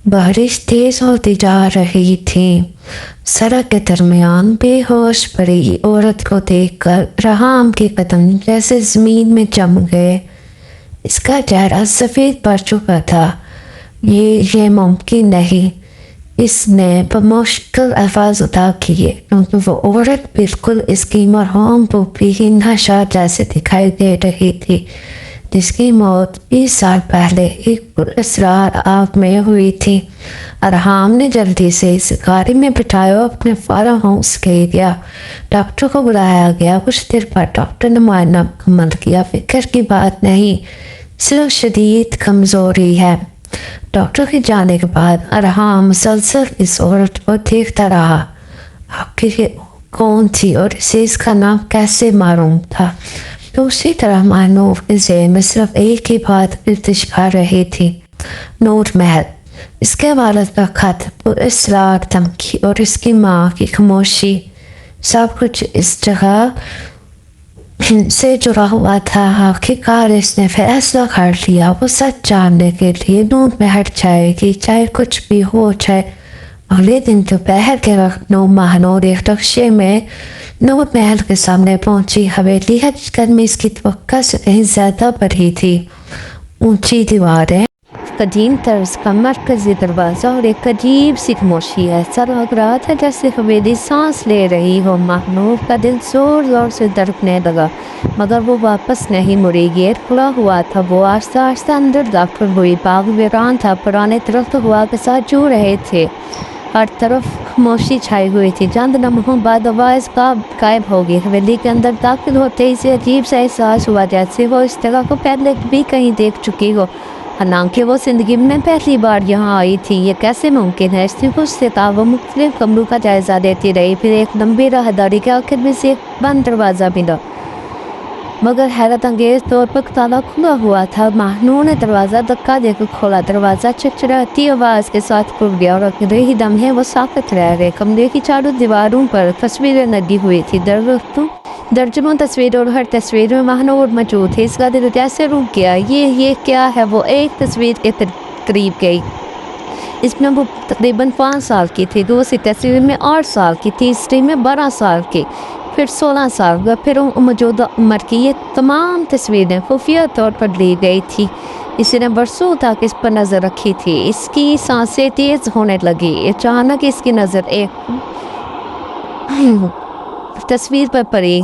बारिश तेज होती जा रही थी। सड़क के दरमियान बेहोश पड़ी औरत को देखकर रहाम के कदम जैसे जमीन में जम गए। इसका चेहरा सफेद पड़ चुका था। ये मुमकिन नहीं, इसने बमुश्किल अल्फाज अदा किए, क्योंकि वो औरत बिल्कुल इसकी मरहूम पुप्पी की नशा जैसे दिखाई दे रही थी, जिसकी मौत 20 साल पहले एक पुरअसरार आग में हुई थी। अरहाम ने जल्दी से इस गाड़ी में बिठाया, अपने फार्म हाउस ले गया। डॉक्टर को बुलाया गया। कुछ देर बाद डॉक्टर ने मुआयना मुकम्मल किया। फिक्र की बात नहीं, सिर्फ शदीद कमजोरी है। डॉक्टर के जाने के बाद अरहाम मुसलसल इस औरत को देखता रहा। आखिर ये कौन थी और इसे इसका नाम कैसे मालूम था? तो उसी तरह मानूर के ज़हन में सिर्फ एक ही बात गर्दिश कर रही थी, नूर महल, इसके वालिद का खत, पुरअसरार धमकी और इसकी माँ की खामोशी, सब कुछ इस जगह से जुड़ा हुआ था। आखिरकार इसने फैसला कर लिया, वो सच जानने के लिए नूर महल जाएगी, चाहे कुछ भी हो जाए। अगले दिन दोपहर के वक्त महानूर एक रक्शे में नूर महल के सामने पहुंची। हवेली है जिसकी इसकी तवक्का से कहीं ज्यादा बड़ी थी। ऊंची दीवारें, कदीम तर्ज का मरकजी दरवाज़ा और एक अजीब सी खामोशी। ऐसा लग रहा था जैसे हवेली सांस ले रही हो। महानूर का दिल जोर जोर से धड़कने लगा, मगर वो वापस नहीं मुड़ी। गेट खुला हुआ था। वो आस्ता आस्ता अंदर दाखिल हुई। बाग वीरान था, पुराने दरख्त हवा के साथ जू रहे थे। हर तरफ खामोशी छाई हुई थी। चंद लम्हों बाद आवाज़ गायब हो गई। हवेली के अंदर दाखिल होते ही से अजीब सा एहसास हुआ जैसे वो इस जगह को पहले भी कहीं देख चुकी हो, हालांकि वो जिंदगी में पहली बार यहाँ आई थी। ये कैसे मुमकिन है? इसने कुछ से कहा। वो मुख्तलिफ कमरों का जायज़ा देती रही। फिर एक लंबी राहदारी के आखिर में से एक बंद दरवाज़ा मिला, मगर हैरत अंगेज तौर पर ताला खुला हुआ था। महानूर ने दरवाज़ा धक्का देकर खोला। दरवाज़ा चिड़चिड़ाती आवाज़ के साथ खुल गया और अगले ही दम है वो साकत रह गए। कमरे की चारों दीवारों पर तस्वीरें लगी हुई थी, दर्जनों तस्वीर, और हर तस्वीर में महानूर मौजूद थे। इसका दिल जैसे रुक गया। ये क्या है? वो एक तस्वीर के करीब गई। इसमें वो तकरीबन 5 साल की थी। दूसरी तस्वीर में 8 साल की, तीसरी में 12 साल की, फिर 16 साल का, फिर मौजूदा उम्र की। ये तमाम तस्वीरें खुफिया तौर पर ली गई थी। इसने बरसों तक इस पर नज़र रखी थी। इसकी सांसें तेज़ होने लगी। अचानक इसकी नज़र एक तस्वीर पर पड़ी।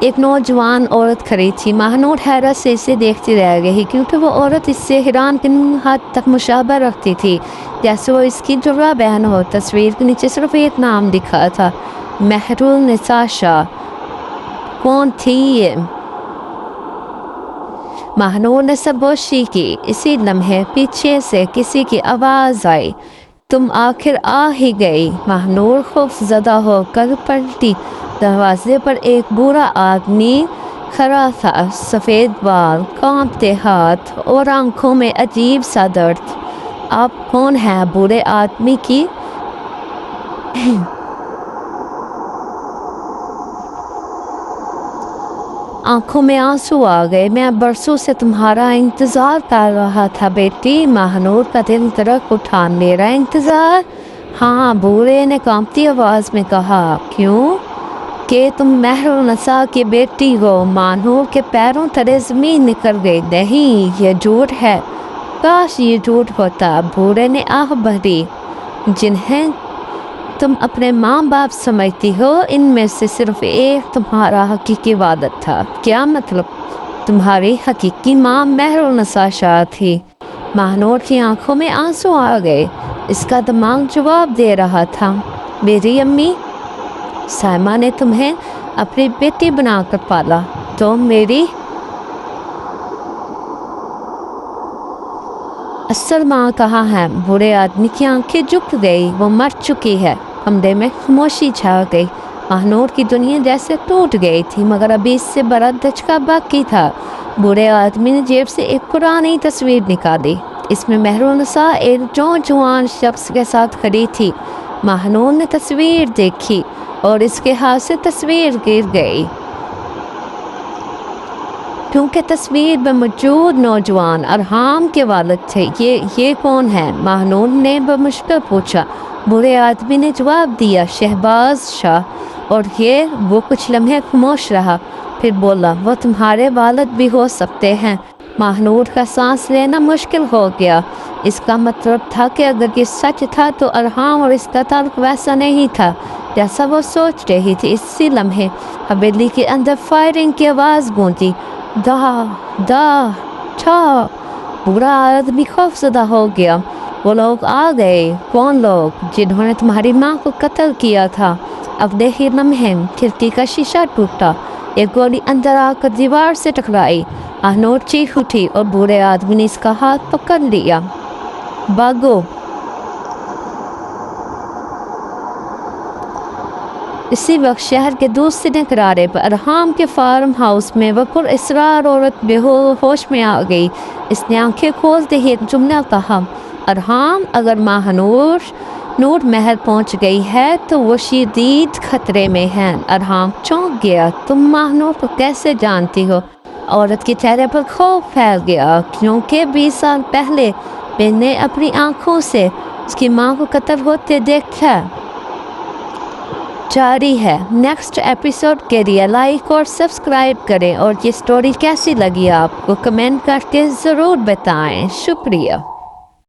एक नौजवान औरत खड़ी थी। महानूर हैरत से इसे देखती रह गई, क्योंकि वो औरत इससे हैरान किन हद तक मुशाबा रखती थी, जैसे वो इसकी जुड़ा बहन हो। तस्वीर के नीचे सिर्फ एक नाम लिखा था, महरुनिसा शाह। कौन थी ये? महानूर ने सबोशी की। इसी लम्हे पीछे से किसी की आवाज़ आई, तुम आखिर आ ही गई। महानूर खौफज़दा होकर पलटी। दरवाजे पर एक बूढ़ा आदमी खड़ा था, सफ़ेद बाल, कांपते हाथ और आंखों में अजीब सा दर्द। आप कौन हैं? बूढ़े आदमी की आंखों में आंसू आ गए। मैं बरसों से तुम्हारा इंतज़ार कर रहा था बेटी। महानूर का दिल धड़क उठा। मेरा इंतज़ार? हाँ, बूढ़े ने कांपती आवाज़ में कहा। क्यों? कि तुम महरुनिसा की बेटी हो। महानूर के पैरों तले ज़मीन निकल गई। नहीं, ये झूठ है। काश ये झूठ होता। बूढ़े ने आह भरी। जिन्हें तुम अपने माँ बाप समझती हो, इनमें से सिर्फ एक तुम्हारा हकीकी वालिद था। क्या मतलब? तुम्हारी हकीकी माँ महरुनिसा शाह थी। महानूर की आंखों में आंसू आ गए। इसका दिमाग जवाब दे रहा था, मेरी अम्मी साइमा ने तुम्हें अपनी बेटी बनाकर पाला, तो मेरी असल माँ कहाँ है? बूढ़े आदमी की आंखें झुक गई। वो मर चुकी है। कमरे में खामोशी छा गई। महानूर की दुनिया जैसे टूट गई थी, मगर अभी इससे बड़ा धचका बाकी था। बूढ़े आदमी ने जेब से एक पुरानी तस्वीर निकाली। इसमें महरुनिसा एक नौजवान शख्स के साथ खड़ी थी। महानूर ने तस्वीर देखी और इसके हाथ से तस्वीर गिर गई। کیونکہ تصویر میں موجود نوجوان ارحام کے والد تھے۔ یہ کون ہے؟ ماہنور نے بمشکل پوچھا۔ بوڑھے آدمی نے جواب دیا، شہباز شاہ۔ اور وہ کچھ لمحے خاموش رہا، پھر بولا، وہ تمہارے والد بھی ہو سکتے ہیں۔ ماہنور کا سانس لینا مشکل ہو گیا۔ اس کا مطلب تھا کہ اگر یہ سچ تھا تو ارحام اور اس کا تعلق ویسا نہیں تھا جیسا وہ سوچ رہی تھی۔ اسی لمحے حویلی کے اندر فائرنگ کی آواز گونجی، دا دا ٹھا۔ بوڑھا آدمی خوف زدہ ہو گیا۔ وہ لوگ آ گئے۔ کون لوگ؟ جنہوں نے تمہاری ماں کو قتل کیا تھا۔ اگلے ہی لمحے کھڑکی کا شیشہ ٹوٹا، ایک گولی اندر آ کر دیوار سے ٹکرائی۔ ماہنور چیخ اٹھی اور بوڑھے آدمی نے اس کا ہاتھ پکڑ لیا۔ بھاگو! اسی وقت شہر کے دوسرے کنارے پر ارحام کے فارم ہاؤس میں وہ پر اسرار عورت بے ہوش میں آ گئی۔ اس نے آنکھیں کھولتے ہی ایک جملہ کہا، ارحام، اگر ماہنور محل پہنچ گئی ہے تو وہ شدید خطرے میں ہے۔ ارحام چونک گیا۔ تم ماہنور کو کیسے جانتی ہو؟ عورت کے چہرے پر خوف پھیل گیا، کیونکہ 20 سال پہلے میں نے اپنی آنکھوں سے اس کی ماں کو قتل ہوتے دیکھا۔ جاری ہے۔ نیکسٹ ایپیسوڈ کے لیے لائک اور سبسکرائب کریں، اور یہ سٹوری کیسی لگی آپ کو کمنٹ کر کے ضرور بتائیں۔ شکریہ۔